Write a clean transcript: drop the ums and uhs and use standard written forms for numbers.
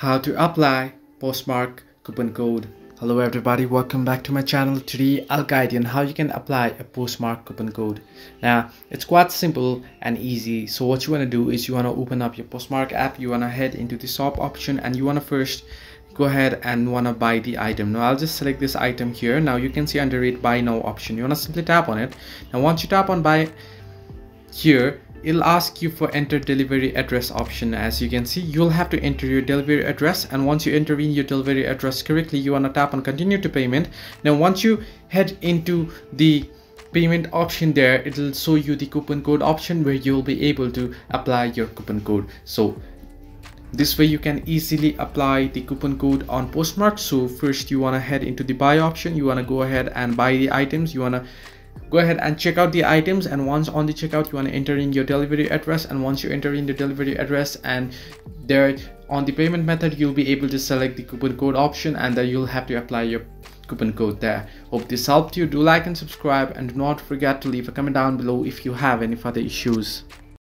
How to apply Poshmark coupon code. Hello everybody, welcome back to my channel. Today I'll guide you on how you can apply a Poshmark coupon code. Now it's quite simple and easy. So what you want to do is you want to open up your Poshmark app, you want to head into the shop option, and you want to first go ahead and want to buy the item. Now I'll just select this item here. Now you can see under it buy now option, you want to simply tap on it. Now once you tap on buy here, it'll ask you for enter delivery address option. As you can see, you'll have to enter your delivery address, and once you enter in your delivery address correctly, you want to tap on continue to payment. Now once you head into the payment option there, it'll show you the coupon code option where you'll be able to apply your coupon code. So this way you can easily apply the coupon code on Poshmark. So first you want to head into the buy option, you want to go ahead and buy the items, you want to go ahead and check out the items, and once on the checkout you want to enter in your delivery address, and once you enter in the delivery address and there on the payment method, you'll be able to select the coupon code option, and then you'll have to apply your coupon code there. Hope this helped you. Do like and subscribe, and do not forget to leave a comment down below if you have any further issues.